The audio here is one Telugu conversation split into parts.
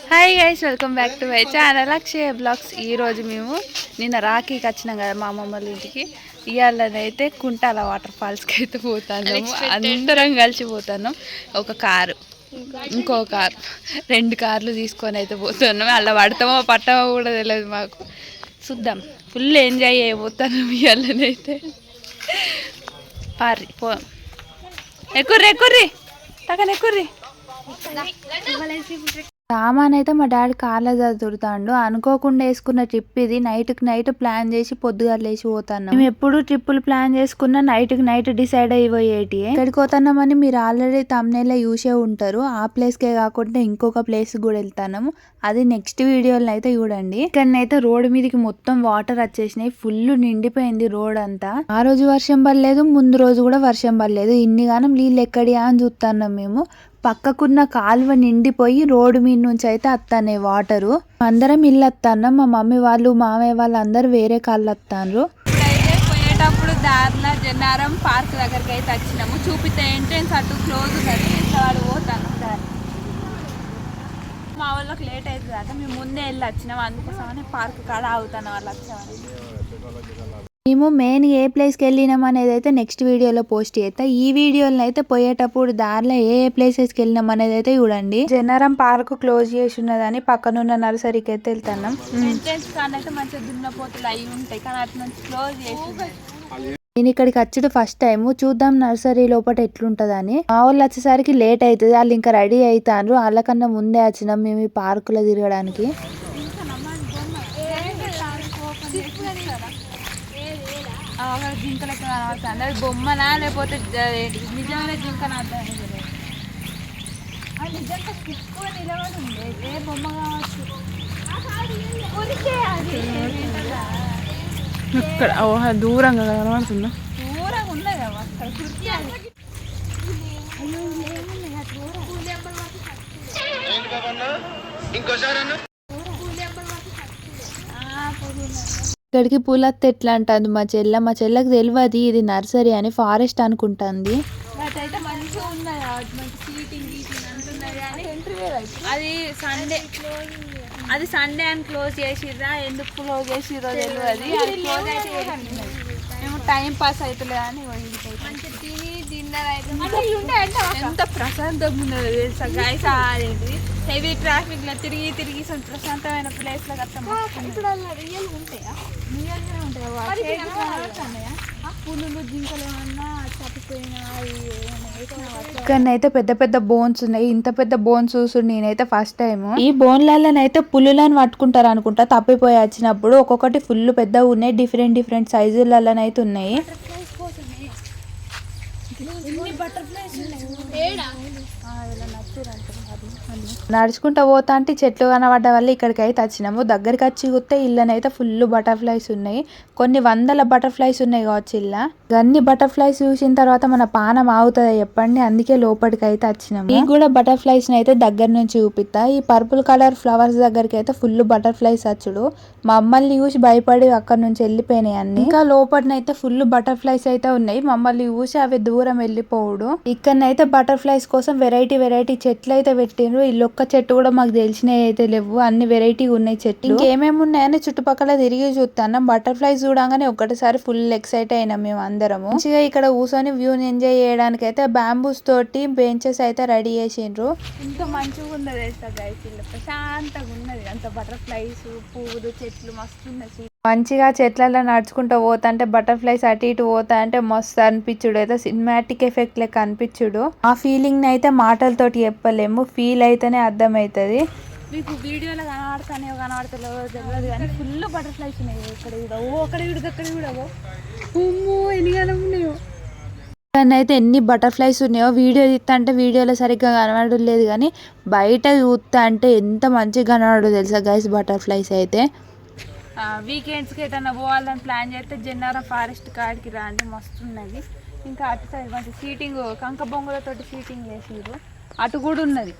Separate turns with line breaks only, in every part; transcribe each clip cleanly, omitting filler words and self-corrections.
Hi guys, welcome back to my channel Akshaya blogs. ఈరోజు మేము నిన్న రాఖీకి వచ్చినాం కదా మా అమ్మమ్మ వాళ్ళ ఇంటికి. ఇవాళనైతే కుంటాల వాటర్ ఫాల్స్కి అయితే పోతున్నాము. అందరం కలిసిపోతున్నాం. ఒక కారు, ఇంకో కారు, 2 కార్లు తీసుకొని అయితే పోతున్నాం. అలా పడతామో పట్టమో కూడా తెలియదు మాకు. చూద్దాం, ఫుల్ ఎంజాయ్ అయిపోతున్నాం ఇవాళనైతే. పారి పో, ఎక్కుర్రి టకన్ ఎక్కుర్రి. సామాన్ అయితే మా డాడీ కార్లో చదువుతాడు. అనుకోకుండా వేసుకున్న ట్రిప్ ఇది. నైట్కి నైట్ ప్లాన్ చేసి పొద్దుగా లేచి పోతాను. మేము ఎప్పుడు ట్రిప్పులు ప్లాన్ చేసుకున్న నైట్కి నైట్ డిసైడ్ అయిపోయేటి. ఇక్కడికి పోతున్నామని మీరు ఆల్రెడీ తమ్నేల్ చూసే ఉంటారు. ఆ ప్లేస్కే కాకుండా ఇంకొక ప్లేస్ కూడా వెళ్తాము. అది నెక్స్ట్ వీడియోలో అయితే చూడండి. ఇక్కడనైతే రోడ్డు మీదకి మొత్తం వాటర్ వచ్చేసినాయి. ఫుల్ నిండిపోయింది రోడ్ అంతా. ఆ రోజు వర్షం పడలేదు, ముందు రోజు కూడా వర్షం పడలేదు. ఇన్ని గానం నీళ్ళు ఎక్కడియా అని చూస్తున్నాం మేము. పక్కకున్న కాలువ నిండిపోయి రోడ్డు మీద నుంచి అయితే వస్తానే వాటరు. అందరం ఇల్లు వస్తాను. మా మమ్మీ వాళ్ళు మామయ్య వాళ్ళు అందరు వేరే కాళ్ళు వస్తాను. పోయేటప్పుడు దారిలో జన్నారం పార్క్ దగ్గరికి అయితే వచ్చినాము. చూపితే ఎంట్రెన్స్ అటు క్లోజ్ ఉన్నది. వాడు పోతాను దారి. మా వాళ్ళకి లేట్ అవుతుంది కదా, మేము ముందే వెళ్ళి వచ్చినాము. అందుకోసమని పార్క్ కాడ ఆగుతాను వాళ్ళు వచ్చామని. మేము మెయిన్ ఏ ప్లేస్కి వెళ్ళినాం అనేది అయితే నెక్స్ట్ వీడియోలో పోస్ట్ చేస్తా. ఈ వీడియోలో అయితే పోయేటప్పుడు దారిలో ఏ ప్లేసెస్కి వెళ్ళినాం అనేది అయితే చూడండి. జన్నారం పార్క్ క్లోజ్ చేసి ఉన్నదని పక్కనున్న నర్సరీకి అయితే వెళ్తున్నాం. ఎంట్రెన్స్ కానైతే మంచిగా దున్నపోతులు అవి ఉంటాయి, కానీ అటు నుంచి క్లోజ్ చేసి. నేను ఇక్కడికి వచ్చేది ఫస్ట్ టైం. చూద్దాం నర్సరీ లోపల ఎట్లుంటదని. మా వాళ్ళు వచ్చేసరికి లేట్ అవుతుంది. వాళ్ళు ఇంకా రెడీ అవుతారు. వాళ్ళకన్నా ముందే వచ్చినాం మేము ఈ పార్కులో తిరగడానికి. జింక లెక్క కనబడుతుంది. అది బొమ్మనా లేకపోతే నిజమైన జింక నిజంగా ఎక్కువ నిలబడి ఉంది. ఏ బొమ్మ కావచ్చు. ఇక్కడ దూరంగా కనబడుతుందా? దూరంగా ఉన్నది ఇక్కడికి పూలత్త ఎట్లా అంటుంది మా చెల్లెకి తెలియదు ఇది నర్సరీ అని, ఫారెస్ట్ అనుకుంటుంది. అది సండే అని క్లోజ్ చేసిర్రా, ఎందుకు క్లోజ్ చేసిర్రో తెలియదు. మేము టైం పాస్ అవుతలే అని ఎంత ప్రశాంతంగా ఉన్నది తెలుసా గైస్. అదేంటి హెవీ ట్రాఫిక్ లో తిరిగి తిరిగి ప్రశాంతమైన ప్లేస్ లో పులులు జింకలు ఏమన్నా చచ్చిపోయినా. ఇక్కడనైతే పెద్ద పెద్ద బోన్స్ ఉన్నాయి. ఇంత పెద్ద బోన్స్ చూసు నేనైతే ఫస్ట్ టైం. ఈ బోన్లలోనైతే పులులను పట్టుకుంటారు అనుకుంటా. తప్పిపోయి వచ్చినప్పుడు ఒక్కొక్కటి ఫుల్ పెద్దగా ఉన్నాయి. డిఫరెంట్ డిఫరెంట్ సైజులలోనైతే ఉన్నాయి. నడుచుకుంటా పోతా అంటే చెట్లు కనబడ్డ వల్ల ఇక్కడికి అయితే వచ్చినాము. దగ్గరికి వచ్చి చూస్తే ఇళ్ళనైతే ఫుల్ బటర్ఫ్లైస్ ఉన్నాయి. కొన్ని వందల బటర్ఫ్లైస్ ఉన్నాయి కావచ్చు ఇలా. అన్ని బటర్ఫ్లైస్ చూసిన తర్వాత మన పానం ఆగుతుంది చెప్పండి. అందుకే లోపలికి అయితే వచ్చినాము. ఈ కూడా బటర్ఫ్లైస్ అయితే దగ్గర నుంచి చూపిస్తా. ఈ పర్పుల్ కలర్ ఫ్లవర్స్ దగ్గరికి అయితే ఫుల్ బటర్ఫ్లైస్ వచ్చుడు. మమ్మల్ని చూసి భయపడి అక్కడ నుంచి వెళ్ళిపోయినాయి అన్ని. ఇంకా లోపలనైతే ఫుల్ బటర్ఫ్లైస్ అయితే ఉన్నాయి. మమ్మల్ని చూసి అవి దూరం వెళ్ళిపోవడు. ఇక్కడనైతే బటర్ఫ్లైస్ కోసం వెరైటీ చెట్లు అయితే పెట్టిండ్రు. ఇల్లొక్క చెట్టు కూడా మాకు తెలిసినవి అయితే లేవు. అన్ని వెరైటీ ఉన్నాయి చెట్లు. ఇంకేమేమి ఉన్నాయని చుట్టుపక్కల తిరిగి చూస్తాను. బటర్ఫ్లైస్ చూడగానే ఒకటిసారి ఫుల్ ఎక్సైట్ అయినాం మేము అందరము. మంచిగా ఇక్కడ కూర్చొని వ్యూని ఎంజాయ్ చేయడానికి అయితే బ్యాంబూస్ తోటి బెంచెస్ అయితే రెడీ చేసిండ్రు. ఇంత మంచిగా ఉన్నది ప్రశాంతంగా ఉన్నది. అంత బటర్ఫ్లైస్, పువ్వులు, చెట్లు మస్తు ఉన్నాయి. మంచిగా చెట్లలో నడుచుకుంటూ పోతాంటే బటర్ఫ్లైస్ అటు ఇటు పోతా అంటే మస్తు అనిపించుడు. అయితే సినిమాటిక్ ఎఫెక్ట్ లెక్క అనిపించుడు. ఆ ఫీలింగ్ ని అయితే మాటలతోటి చెప్పలేము. ఫీల్ అయితేనే అర్థమవుతుంది. మీకు వీడియోలో కనబడతలేవో తెలియదు కానీ ఫుల్ బటర్ఫ్లైస్ ఉన్నాయి. ఇక్కడ కూడా ఎన్నిగానం ఉన్నాయో. అయితే ఎన్ని బటర్ఫ్లైస్ ఉన్నాయో వీడియో తీస్తా అంటే వీడియోలో సరిగ్గా కనబడలేదు, కానీ బయట చూస్తా అంటే ఎంత మంచిగా కనబడదు తెలుసా గైస్ బటర్ఫ్లైస్ అయితే. వీకెండ్స్కి ఎటన్నా పోవాలని ప్లాన్ చేస్తే జన్నారం ఫారెస్ట్ కాడికి రాండి, మస్తు ఉన్నది. ఇంకా అటు సైడ్ మంచి సీటింగ్ కంక బొంగులతోటి సీటింగ్ వేసారు. అటు కూడా ఉన్నది.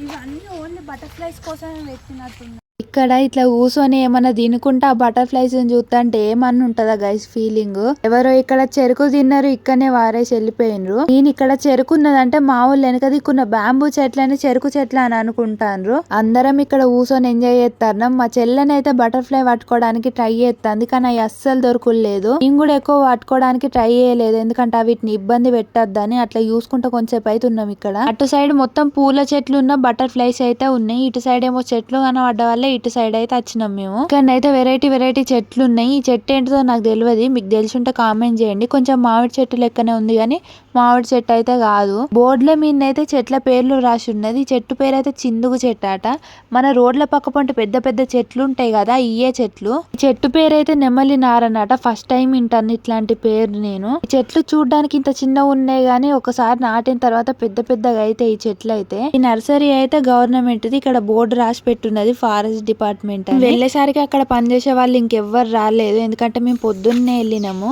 ఇవన్నీ ఓన్లీ బటర్ఫ్లైస్ కోసమే పెట్టినట్టున్నాయి. ఇక్కడ ఇట్లా కూర్చొని ఏమన్నా తినుకుంటా బటర్ఫ్లైస్ చూస్తుంటే ఏమన్నా ఉంటదా గైస్ ఫీలింగ్. ఎవరో ఇక్కడ చెరుకు తిన్నారు, ఇక్కడనే వారేసి వెళ్ళిపోయినరు. నేను ఇక్కడ చెరుకు ఉన్నదంటే మా ఊళ్ళు వెనక దిక్కున్న బ్యాంబూ చెట్లని చెరుకు చెట్లు అని అనుకుంటాను. అందరం ఇక్కడ కూర్చొని ఎంజాయ్ చేస్తాను. మా చెల్లెనైతే బటర్ఫ్లై పట్టుకోవడానికి ట్రై చేస్తాను, కానీ అవి అస్సలు దొరకలేదు. నేను కూడా ఎక్కువ పట్టుకోవడానికి ట్రై చేయలేదు, ఎందుకంటే వీటిని ఇబ్బంది పెట్టద్దని. అట్లా చూసుకుంటూ కొంచెంసేపు అయితే ఉన్నాం. ఇక్కడ అటు సైడ్ మొత్తం పూల చెట్లు ఉన్న బటర్ఫ్లైస్ అయితే ఉన్నాయి, ఇటు సైడ్ ఏమో చెట్లు కనబడ్డ వల్ల ఇటు సైడ్ అయితే వచ్చినాం మేము. ఇక్కడైతే వెరైటీ చెట్లు ఉన్నాయి. ఈ చెట్టు ఏంటిదో నాకు తెలియదు, మీకు తెలిసి కామెంట్ చేయండి. కొంచెం మామిడి చెట్టు లెక్కనే ఉంది కానీ మామిడి చెట్టు అయితే కాదు. బోర్డుల మీద అయితే చెట్ల పేర్లు రాసి ఉన్నది. ఈ చెట్టు పేరు అయితే చిందుగు చెట్టు అట. మన రోడ్ల పక్క పంట పెద్ద పెద్ద చెట్లు ఉంటాయి కదా, ఇయే చెట్లు. ఈ చెట్టు పేరు అయితే నెమలి నారన్నట. ఫస్ట్ టైం వింటాను ఇట్లాంటి పేరు నేను. ఈ చెట్లు చూడడానికి ఇంత చిన్నగా ఉన్నాయి గానీ ఒకసారి నాటిన తర్వాత పెద్ద పెద్దగా అయితే ఈ చెట్లు అయితే. ఈ నర్సరీ అయితే గవర్నమెంట్ ది. ఇక్కడ బోర్డు రాసి పెట్టున్నది ఫారెస్ట్ డిపార్ట్మెంట్. వెళ్ళేసరికి అక్కడ పనిచేసే వాళ్ళు ఇంకెవ్వరు రాలేదు, ఎందుకంటే మేము పొద్దున్నే వెళ్ళినాము.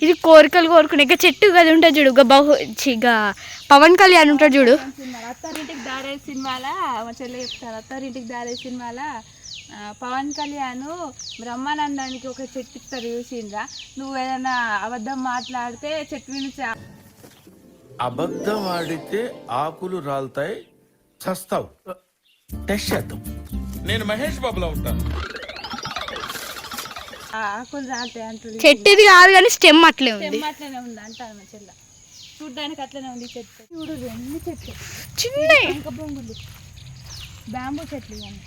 ఇది కోరికలు కోరుకునే చెట్టు కదా ఉంటుంది చూడు, పవన్ కళ్యాణ్ ఉంటాడు చూడు.
అత్తారింటికి దారే సినిమాలా మా చెల్లె చెప్తారు, అత్తారింటికి దారే సినిమాలా పవన్ కళ్యాణ్ బ్రహ్మానందానికి ఒక చెట్టు ఇస్తారు చూసిండ్రా, నువ్వు ఏదైనా అబద్ధం మాట్లాడితే చెట్టు నుంచి
అబద్ధం ఆడితే ఆకులు రాలుతాయి, చస్తావు. టెస్ట్ చేద్దాం. నేను మహేష్ బాబులా ఉంటాను.
ఆకులు రాలుతాయి అంటుంది.
చెట్టు ఇది కాదు కానీ స్టెమ్ అట్లే ఉంది,
అట్లనే ఉంది అంటారు మా చెల్ల. చూడ్డానికి అట్లనే ఉంది చెట్టు. చూడు ఎన్ని చెట్లు
చిన్న
ఇంకా బొంగులు బ్యాంబూ చెట్లు ఇవన్నీ.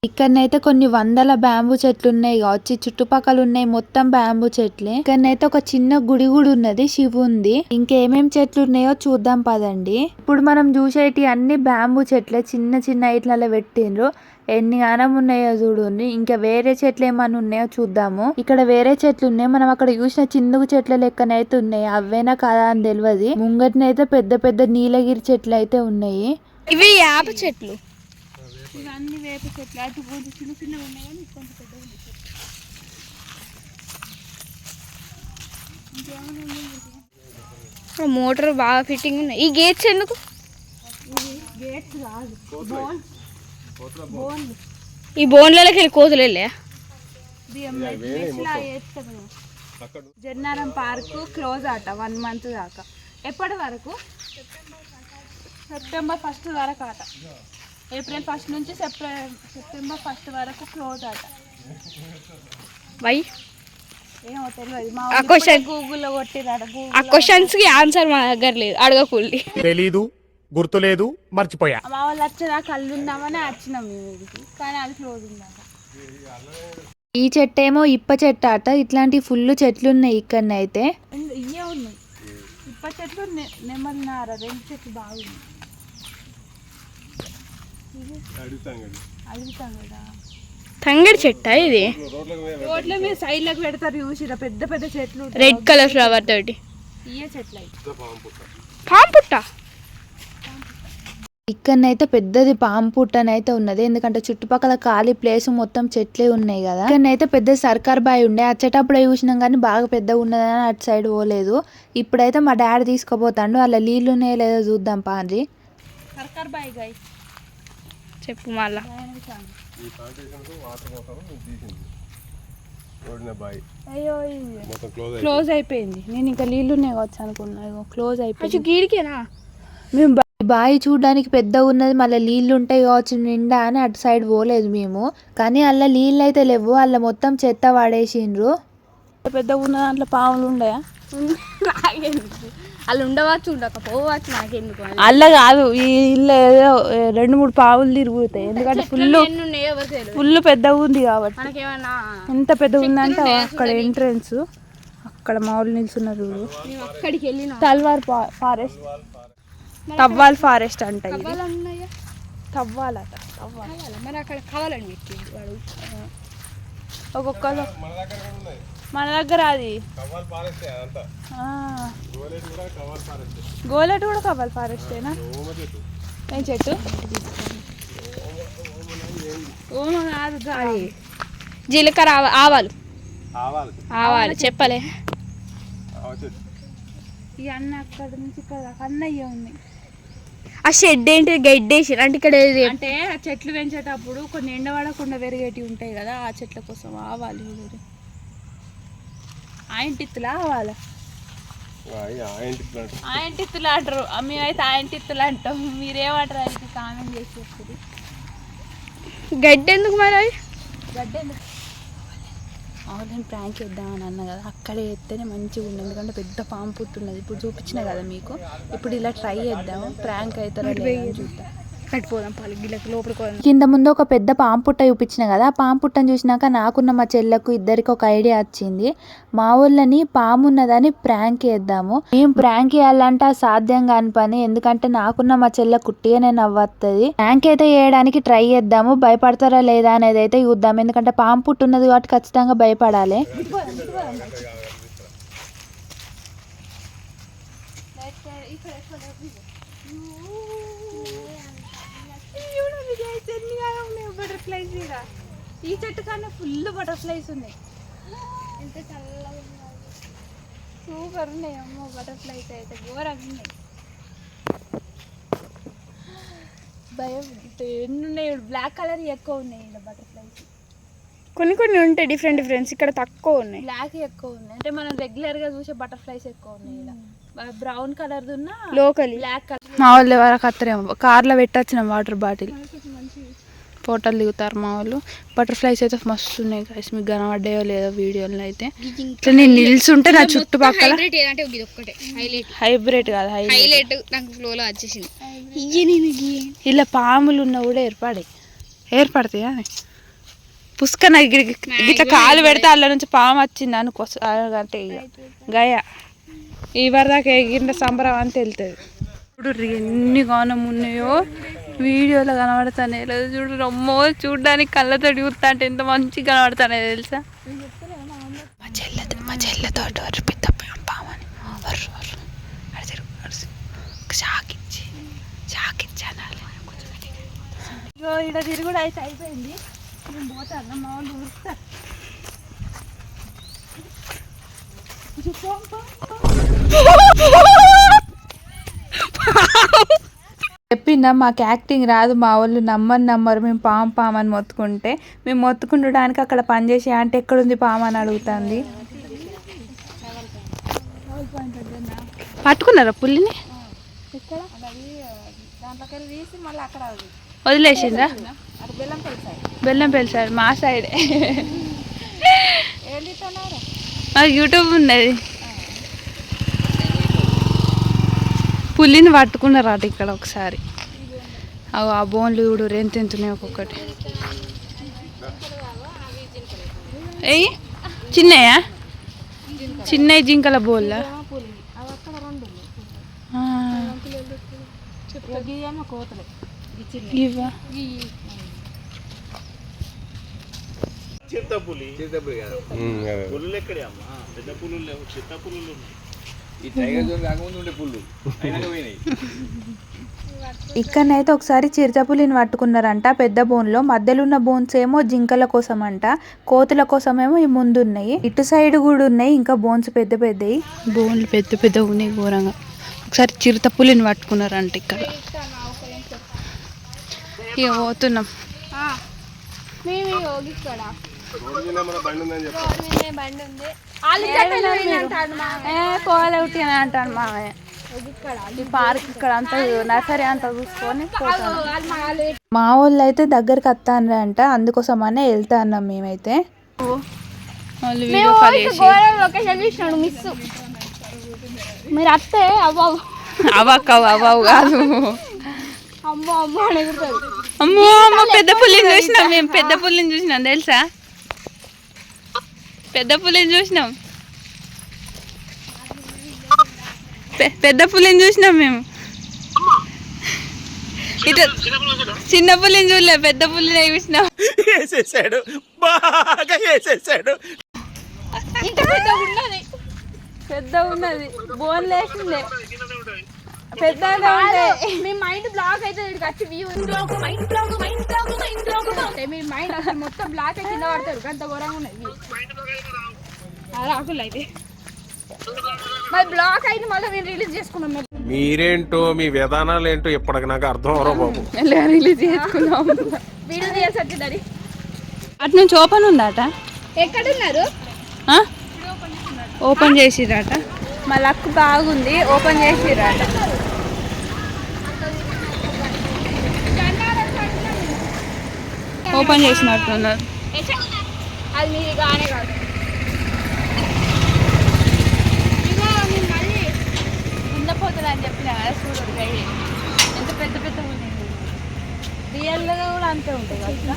ఇక్కడనైతే కొన్ని వందల బ్యాంబూ చెట్లు ఉన్నాయి కావచ్చు, చుట్టుపక్కల ఉన్నాయి మొత్తం బ్యాంబూ చెట్లే. ఇక్కడనైతే ఒక చిన్న గుడి కూడా ఉన్నది, శివుంది. ఇంకేమేం చెట్లు ఉన్నాయో చూద్దాం పదండి. ఇప్పుడు మనం చూసేటి అన్ని బ్యాంబూ చెట్లే, చిన్న చిన్న ఇట్లలో పెట్టిండ్రు. ఎన్ని గానం ఉన్నాయో చూడండి. ఇంకా వేరే చెట్లు ఏమన్నా ఉన్నాయో చూద్దాము. ఇక్కడ వేరే చెట్లు ఉన్నాయి, మనం అక్కడ చూసిన చిందుగు చెట్ల లెక్కనైతే ఉన్నాయి. అవేనా కదా అని తెలియదు. ముంగటినైతే పెద్ద పెద్ద నీలగిరి చెట్లు అయితే ఉన్నాయి.
ఇవి వేప చెట్లు,
ఇవన్నీ వేప చెట్లు. అటు కొంచెం చిన్న చిన్నగా ఉన్నాయి కానీ కొంచెం పెద్దగా ఉన్నాయి చెట్లు.
మోటార్ బాగా ఫిట్టింగ్ ఉన్నాయి. ఈ గేట్స్ ఎందుకు?
గేట్స్ కాదు,
ఈ బోన్లకి వెళ్ళి కోతులు వెళ్ళా.
జన్నారం పార్కు క్లోజ్ అట 1 month దాకా. ఎప్పటి వరకు? సెప్టెంబర్ 1 వరకు అట. ఏప్రిల్ 1 నుంచి సెప్టెంబర్ 1 వరకు క్లోజ్ అట.
వై
ఏమో తెలియదు. మా గూగుల్లో కొట్టిరాట.
ఆ క్వశ్చన్స్ కి ఆన్సర్ మా దగ్గర లేదు, అడగకూడదు.
తెలీదు, గుర్తులేదు, మర్చిపోయా.
మా వాళ్ళు వచ్చేదా కళ్ళు ఉందామని వచ్చినాం మేము, కానీ అది క్లోజ్ ఉందట. ఈ చెట్టు ఏమో ఇప్ప చెట్టు అట. ఇట్లాంటి ఫుల్ చెట్లు ఉన్నాయి ఇక్కడనైతే. ఇవే ఉన్నాయి ఇప్ప చెట్లు, నెమలినార 2 చెట్లు బాగున్నాయి. అడుగుతాం కదా
తంగడి చెట్టా ఇది?
రోడ్ల మీద సైడ్లకు పెడతారు చూసిరా, పెద్ద పెద్ద చెట్లు,
రెడ్ కలర్ ఫ్లవర్ తోటి.
ఇవే చెట్లు అయితే.
పాము పుట్ట.
ఇక్కడనైతే పెద్దది పాము పుట్టనైతే ఉన్నది, ఎందుకంటే చుట్టుపక్కల ఖాళీ ప్లేస్ మొత్తం చెట్లే ఉన్నాయి కదా. ఇక్కడనైతే పెద్ద సర్కార్ బాయ్ ఉండే, వచ్చేటప్పుడు చూసినాం కానీ బాగా పెద్దగా ఉన్నదని అటు సైడ్ పోలేదు. ఇప్పుడైతే మా డాడీ తీసుకుపోతాడు, అలా నీళ్ళు ఉన్నాయో లేదో చూద్దాం పాండ్రి. సర్కార్ బాయ్ గాయ్
చెప్పు మళ్ళా.
అయ్యో క్లోజ్ అయిపోయింది. నేను ఇంకా నీళ్ళు ఉన్నాయి కావచ్చు అనుకున్నా, క్లోజ్ అయిపోయింది.
గీడికేనా?
మేము బావి చూడడానికి పెద్ద ఉన్నది, మళ్ళీ నీళ్ళు ఉంటాయి కావచ్చు నిండా అని అటు సైడ్ పోలేదు మేము. కానీ అలా నీళ్ళు అయితే లేవు, అలా మొత్తం చెత్త పడేసిండ్రు. పెద్ద ఉన్న దాంట్లో పాములు ఉండయా?
అలా ఉండవచ్చు, ఉండకపోవచ్చు, నాకెందుకు.
అల్ల కాదు, ఈ ఇల్లు ఏదో 2-3 పావులు తిరుగుతాయి, ఎందుకంటే ఫుల్ పెద్దగా ఉంది కాబట్టి. ఎంత పెద్దగా ఉందంటే అక్కడ ఎంట్రెన్స్, అక్కడ మామూలు నిల్చున్నారు చూడు.
అక్కడికి వెళ్ళిన
తల్వార్ ఫారెస్ట్, తవ్వాల్ ఫారెస్ట్ అంట. తవ్వాలట.
మరి అక్కడ కావాలని
ఒక్కొక్కరు మన దగ్గర అది గోలెట్ కూడా కవ్వాలి ఫారెస్టేనా? ఏం చెట్టు? ఓమ కాదు,
జీలకర్ర, ఆవాలు. ఆవాలు చెప్పలే.
ఇవన్నీ అక్కడ నుంచి ఇక్కడ అన్నయ్య ఉంది.
ఆ షెడ్ ఏంటి గడ్డేసి అంటే ఇక్కడ
అంటే చెట్లు పెంచేటప్పుడు కొన్ని ఎండబడకుండా పెరిగేటివి ఉంటాయి కదా, ఆ చెట్ల కోసం ఆవాలి. ఆయింటిత్తులా ఆవాలా? ఆయింటిత్తులు అంటారు, మేమైతే ఆయింటిత్తులు అంటాం. మీరేమంటారు అయితే కామెంట్ చేసి చెప్తుంది.
గడ్డి ఎందుకు మరి?
గడ్డ ఆన్లైన్ ప్రాంక్ వేద్దామని అన్న కదా, అక్కడే వేస్తేనే మంచిగా ఉంది. ఎందుకంటే పెద్ద పాము పుట్టున్నది, ఇప్పుడు చూపించిన కదా మీకు. ఇప్పుడు ఇలా ట్రై చేద్దాము, ప్రాంక్ అవుతారో లేదో చూద్దాం.
కట్టిపోదాం పాలకి లోపలికి.
కింద ముందు ఒక పెద్ద పాము పుట్ట చూపించిన కదా, పాము పుట్టను చూసినాక నాకున్న మా చెల్లకు ఇద్దరికి ఒక ఐడియా వచ్చింది. మా ఊళ్ళని పాము ఉన్నదని ప్రాంక్ వేద్దాము. మేము ప్రాంక్ వేయాలంటే అది సాధ్యం కాని పని, ఎందుకంటే నాకున్న మా చెల్లె కుట్టిగానే నవ్వుతుంది. ప్రాంక్ అయితే వేయడానికి ట్రై చేద్దాము, భయపడతారా లేదా అనేది అయితే చూద్దాం. ఎందుకంటే పాము పుట్టు ఉన్నది కాబట్టి ఖచ్చితంగా భయపడాలి. బటర్ఫ్లైస్ ఈ చెట్టు కన్నా ఫుల్ బటర్ఫ్లైస్ ఉన్నాయి. ఎంత చల్లగా ఉన్నాయి, సూపర్ ఉన్నాయి. అమ్మో బటర్ఫ్లైస్ అయితే ఘోరంగా ఉన్నాయి. భయం ఎన్ని ఉన్నాయి, బ్లాక్ కలర్ ఎక్కువ ఉన్నాయి ఇలా బటర్ఫ్లైస్.
కొన్ని ఉంటాయి డిఫరెంట్ ఇక్కడ తక్కువ ఉన్నాయి.
బ్లాక్ ఎక్కువ ఉన్నాయి, అంటే మనం రెగ్యులర్గా చూసే బటర్ఫ్లైస్ ఎక్కువ ఉన్నాయి. ఇలా బ్రౌన్ కలర్ ఉన్న
లోకల్
బ్లాక్ కలర్. మా వాళ్ళు ఎవరికి అత్తరేమో కార్లో పెట్టొచ్చిన వాటర్ బాటిల్, ఫోటోలు దిగుతారు మా వాళ్ళు. బటర్ఫ్లైస్ అయితే మస్తు ఉన్నాయి గైస్, మీకు కనబడ్డాయో లేదో వీడియోలో అయితే. ఇట్లా నేను నిల్చుంటే నా చుట్టుపక్కల హైబ్రిడ్ కాదు హైలైట్
నాకు ఫ్లోలో వచ్చేసింది.
ఇలా పాములు ఉన్నా కూడా ఏర్పడతాయా పుష్కన ఇట్లా కాలు పెడితే అల్ల నుంచి పాము వచ్చింది అనుకో, అంటే గయ ఇవరి దాకా ఎగిరిన సంబరం అని తెలుస్తుంది. చూడు ఎన్ని గానం ఉన్నాయో వీడియోలో కనబడతానే లేదు. చూడు రమ్మో చూడడానికి కళ్ళతో చూస్తా అంటే ఎంత మంచిగా కనబడతానే తెలుసా. మా చెల్లెతో పెద్ద పాము అని ఇక్కడ తిరుగుడు అయితే అయిపోయింది. నేను పోతాను, మా వాళ్ళు చూస్తారు. చెప్పిందా మాకు యాక్టింగ్ రాదు, మా వాళ్ళు నమ్మరు. మేము పాము అని మొత్తుకుంటే, మేము మొత్తుకుండడానికి అక్కడ పనిచేసే అంటే ఎక్కడుంది పాము అని అడుగుతుంది. పట్టుకున్నారా పుల్లిని? వదిలేసిందా? బెల్లంపల్లి సైడ్ మా సైడే యూట్యూబ్ ఉన్నది. పులిని పట్టుకున్నారు అటు ఇక్కడ ఒకసారి. ఆ బోన్లు చూడు ఎంత ఉన్నాయి ఒక్కొక్కటి. ఏయ్ చిన్నయా? చిన్న జింకల బోన్లా? ఇవా ఇక్కడనైతే ఒకసారి చిరుతపులిని పట్టుకున్నారంట పెద్ద బోన్లో. మధ్యలో ఉన్న బోన్స్ ఏమో జింకల కోసం అంట, కోతుల కోసమేమో ఈ ముందు ఉన్నాయి. ఇటు సైడ్ కూడా ఉన్నాయి ఇంకా బోన్స్ పెద్దవి. బోన్లు పెద్ద ఉన్నాయి ఘోరంగా. ఒకసారి చిరుతపులిని పట్టుకున్నారంట ఇక్కడ. ఇక పోతున్నాం. పోలే ఉట్టిన అంటాను మామయ్య. ఈ పార్క్ ఇక్కడ అంతా నర్సరీ అంతా చూసుకొని పోతాను. మా వాళ్ళు అయితే దగ్గరికి వస్తానంట, అందుకోసమనే వెళ్తా అన్నాం మేమైతే.
మీరు అత్తే అవ్వవు
కాదు,
అమ్మో అమ్మో అని ఎగురుతారు.
అమ్మో అమ్మ పెద్ద పుల్లిని చూసినాం మేము, పెద్ద పుల్లిని చూసినాం తెలుసా, పెద్ద పుల్లిని చూసినాం మేము. ఇటు చిన్న పుల్లిని చూడలే, పెద్ద పుల్లిని చూసినాం.
వేసేసాడు, బాగా వేసేసాడు.
పెద్ద ఉన్నది బోన్ లేచిందే పెద్ద.
మీ మైండ్ బ్లాక్ అయితే మీ మైండ్ అసలు మొత్తం బ్లాక్ అయితే కింద పడతారు. అంత ఘోరంగా ఉన్నది రాకులు అయితే. మరి బ్లాక్ అయితే మళ్ళీ మేము రిలీజ్ చేసుకున్నాం.
మీరేంటో మీ విధానాలు ఏంటో ఇప్పటికి నాకు అర్థం అవరో బాబు.
రిలీజ్ చేసుకున్నాం.
వీడియో తీయాల్సి
అటు నుంచి ఓపెన్ ఉందట.
ఎక్కడున్నారు?
ఓపెన్ చేసిరట. మా లక్ బాగుంది, ఓపెన్ చేసిరట. ఓపెన్ చేసినట్టున్నారు.
అది మీది కానే కాదు.
ఉండపోతుంది అని చెప్పిన కదా, చూడు ఎంత పెద్ద పెద్ద ఉన్నాయి. రియల్గా కూడా అంతే ఉంటాయి కదా.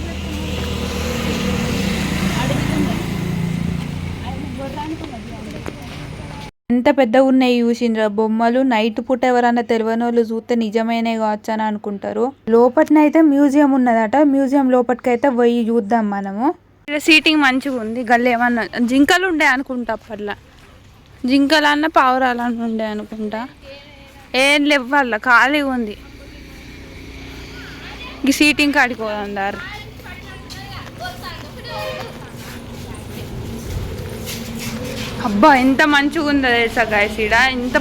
ఎంత పెద్దగా ఉన్నాయి చూసిండ్రా బొమ్మలు. నైట్ పూట ఎవరన్నా తెలియని వాళ్ళు చూస్తే నిజమేనే కావచ్చు అని అనుకుంటారు. లోపట్నైతే మ్యూజియం ఉన్నదట. మ్యూజియం లోపటికైతే పోయి చూద్దాం మనము. సీటింగ్ మంచిగా ఉంది. గల్ల ఏమన్నా జింకలు ఉండే అనుకుంటా, అప్పట్లో జింకలన్న పావురాలన్న ఉండే అనుకుంటా. ఏం లేవ్వాల, ఖాళీగా ఉంది. ఈ సీటింగ్ కాడికి పోదాం దారు. అబ్బా ఎంత మంచిగా ఉందో తెలుసా గాయస్. ఈడ ఎంత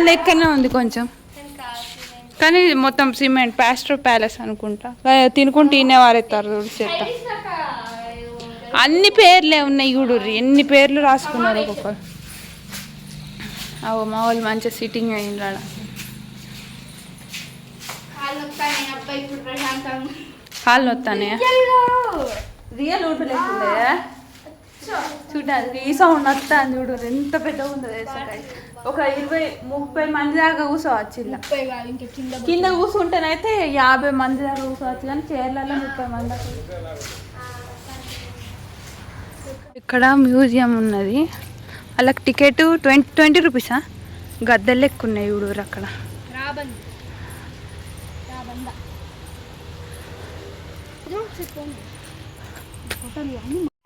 లెక్కనే ఉంది కొంచెం, కానీ మొత్తం సిమెంట్. పాస్టర్ ప్యాలెస్ అనుకుంటా. తినుకుంటూ ఈయనే వారెత్తారు చెత్త. అన్ని పేర్లే ఉన్నాయి చూడు, ఎన్ని పేర్లు రాసుకున్నారు ఒక్కొక్కరు. మా వాళ్ళు మంచిగా సిట్టింగ్ అయింది. కాళ్ళు వస్తానే రియల్ ఊటలేకుండే చూడండి. ఈ సౌండ్ వస్తాను చూడు, ఎంత పెద్దగా ఉందో ఒక 20-30 మంది దాకా కూర్చోవచ్చు. ఇలా కింద కూర్చుంటేనైతే 50 మంది దాకా కూర్చోవచ్చు, కానీ చైర్లలో 30 మంది దాకా. ఇక్కడ మ్యూజియం ఉన్నది. వాళ్ళకి టికెట్ 20 రూపీసా. గద్దెలు లెక్క ఉన్నాయి చూడు అక్కడ.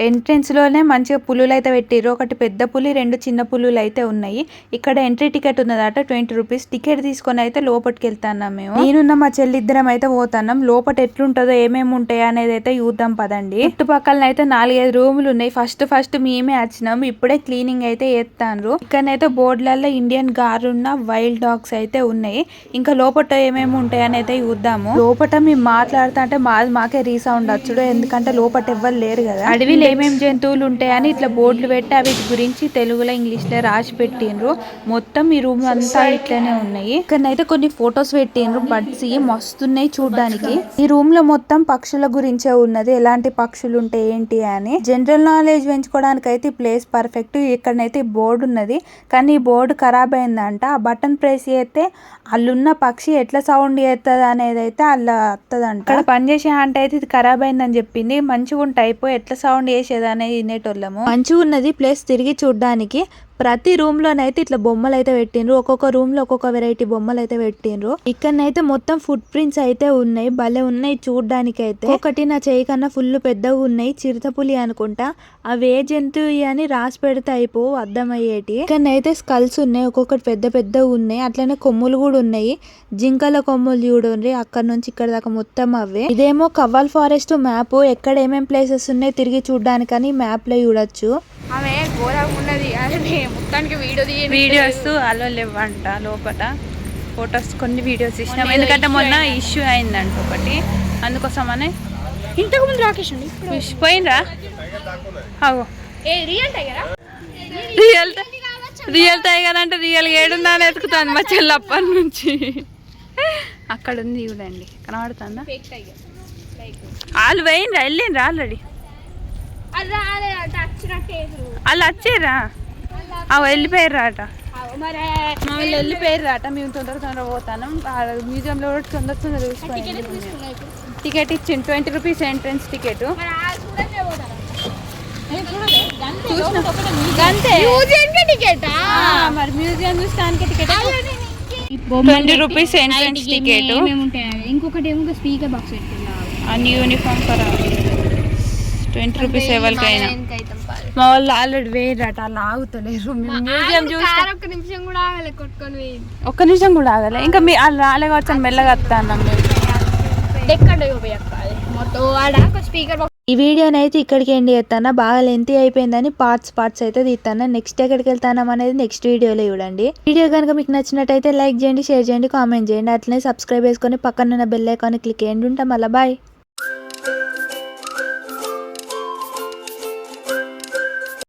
ఎంట్రెన్స్ లోనే మంచిగా పులులు అయితే పెట్టిర్రు. ఒకటి పెద్ద పులి, 2 చిన్న పులులు అయితే ఉన్నాయి. ఇక్కడ ఎంట్రీ టికెట్ ఉన్నదట 20 రూపీస్. టికెట్ తీసుకొని అయితే లోపలికి వెళ్తాన్నాం మేము. నేనున్న మా చెల్లిద్దరం అయితే పోతాన్నాం. లోపల ఎట్లుంటుందో, ఏమేమి ఉంటాయి అనేది అయితే చూద్దాం పదండి. చుట్టుపక్కల అయితే 4-5 రూములు ఉన్నాయి. ఫస్ట్ మేమే వచ్చినాం. ఇప్పుడే క్లీనింగ్ అయితే చేస్తాండ్రు. ఇక్కడనైతే బోర్డులలో ఇండియన్ గారున్న వైల్డ్ డాగ్స్ అయితే ఉన్నాయి. ఇంకా లోపల ఏమేమి ఉంటాయి అని అయితే చూద్దాము. లోపల మేము మాట్లాడుతా అంటే మాకే రీసౌండ్ వచ్చుడు, ఎందుకంటే లోపల ఎవ్వరు లేరు కదా. అడవిలో ఏమేమి జంతువులు ఉంటాయని ఇట్లా బోర్డులు పెట్టి అవి గురించి తెలుగులో ఇంగ్లీష్లో రాసి పెట్టిండ్రు. మొత్తం ఈ రూమ్ అంతా ఇట్లనే ఉన్నాయి. ఇక్కడనైతే కొన్ని ఫొటోస్ పెట్టిండ్రు. బర్డ్స్ మస్తున్నాయి చూడడానికి. ఈ రూమ్ లో మొత్తం పక్షుల గురించే ఉన్నది. ఎలాంటి పక్షులు ఉంటాయి ఏంటి అని జనరల్ నాలెడ్జ్ పెంచుకోవడానికి అయితే ఈ ప్లేస్ పర్ఫెక్ట్. ఇక్కడనైతే బోర్డు ఉన్నది, కానీ ఈ బోర్డు ఖరాబ్ అయిందంట. ఆ బటన్ ప్రెస్ చేస్తే అల్లున్న పక్షి ఎట్లా సౌండ్ చేస్తుంది అనేది అయితే అలా వస్తుందంట. అక్కడ పనిచేసే అంటే అయితే ఇది ఖరాబ్ అయిందని చెప్పింది. మంచిగా ఉంటాయి ఎట్లా సౌండ్ చేసేదని వినేటోళ్ళము. మంచిగా ఉన్నది ప్లేస్ తిరిగి చూడడానికి. ప్రతి రూమ్ లోనైతే ఇట్లా బొమ్మలు అయితే పెట్టిండ్రు. ఒక్కొక్క రూమ్ లో ఒక్కొక్క వెరైటీ బొమ్మలు అయితే పెట్టిండ్రు. ఇక్కడనైతే మొత్తం ఫుట్ ప్రింట్స్ అయితే ఉన్నాయి. భలే ఉన్నాయి చూడడానికి అయితే. ఒకటి నా చేయి కన్నా ఫుల్ పెద్దగా ఉన్నాయి. చిరుతపులి అనుకుంటా. అవి ఏ జంతువు అని రాసి పెడితే అయిపో అర్థమయ్యేటి. ఇక్కడనైతే స్కల్స్ ఉన్నాయి. ఒక్కొక్కటి పెద్దగా ఉన్నాయి. అట్లనే కొమ్ములు కూడా ఉన్నాయి. జింకల కొమ్ములు చూడండి, అక్కడ నుంచి ఇక్కడ దాకా మొత్తం అవే. ఇదేమో కవ్వాల్ ఫారెస్ట్ మ్యాప్. ఎక్కడ ఏమేం ప్లేసెస్ ఉన్నాయి తిరిగి చూడడానికని మ్యాప్ లో చూడొచ్చు.
ఆమె ఘోరంగా ఉన్నది. మొత్తానికి
వీడియోస్ అలో లేవంట లోపల. ఫొటోస్ కొన్ని వీడియోస్ ఇచ్చినాం, ఎందుకంటే మొన్న ఇష్యూ అయిందంట ఒకటి, అందుకోసమనే.
ఇంతకు ముందు రాకేష్ అండి
పోయినరా రియల్ టైగర్ అంటే రియల్ ఏడుందా అని ఎతుకుతాను మా చెల్లి అప్పటి నుంచి. అక్కడ ఉంది చూడండి, కనబడుతుందా? వాళ్ళు పోయినరా, వెళ్ళిండ్రా ఆల్రెడీ. వాళ్ళు వచ్చారా? వెళ్ళిపోయారు అట. మమ్మల్ని వెళ్ళిపోయారు అట. మేము తొందరగా పోతాను. మ్యూజియంలో తొందరగా చూసుకోండి. టికెట్ ఇచ్చిండు 20 రూపీస్ ఎంట్రన్స్ టికెట్. మరి మ్యూజియం చూసుకోడానికి టికెట్ 20 రూపీస్ ఎంట్రన్స్ టికెట్.
ఇంకొకటి ఏమో స్పీకర్ బాక్స్ పెట్టుకున్నారు.
అన్ని యూనిఫామ్ ఫర్ 20 రూపీస్ ఎవరికైనా. మా వాళ్ళు ఆల్రెడీ వేయరట, అలా ఆగుతలేరు. మ్యూజియం చూస్తే
ఒక్క నిమిషం కూడా ఆగలే, కొట్టుకొని
ఒక్క నిమిషం కూడా ఆగలే. ఇంకా మీ వాళ్ళు రాలే కావచ్చు అని మెల్లగా వస్తాను.
ఎక్కడ మొత్తం ఆడ ఒక స్పీకర్ బాక్స్.
ఈ వీడియోని అయితే ఇక్కడికి ఎండ్ చేస్తాను. బాగా లెంతీ అయిపోయిందని పార్ట్స్ అయితే తీస్తాను. నెక్స్ట్ ఎక్కడికి వెళ్తాను అనేది నెక్స్ట్ వీడియోలో చూడండి. వీడియో కనుక మీకు నచ్చినట్టయితే లైక్ చేయండి, షేర్ చేయండి, కామెంట్ చేయండి. అట్లనే సబ్స్క్రైబ్ చేసుకొని పక్కన ఉన్న బెల్ ఐకాన్ క్లిక్ చేయండి. ఉంటాం మళ్ళీ బాయ్.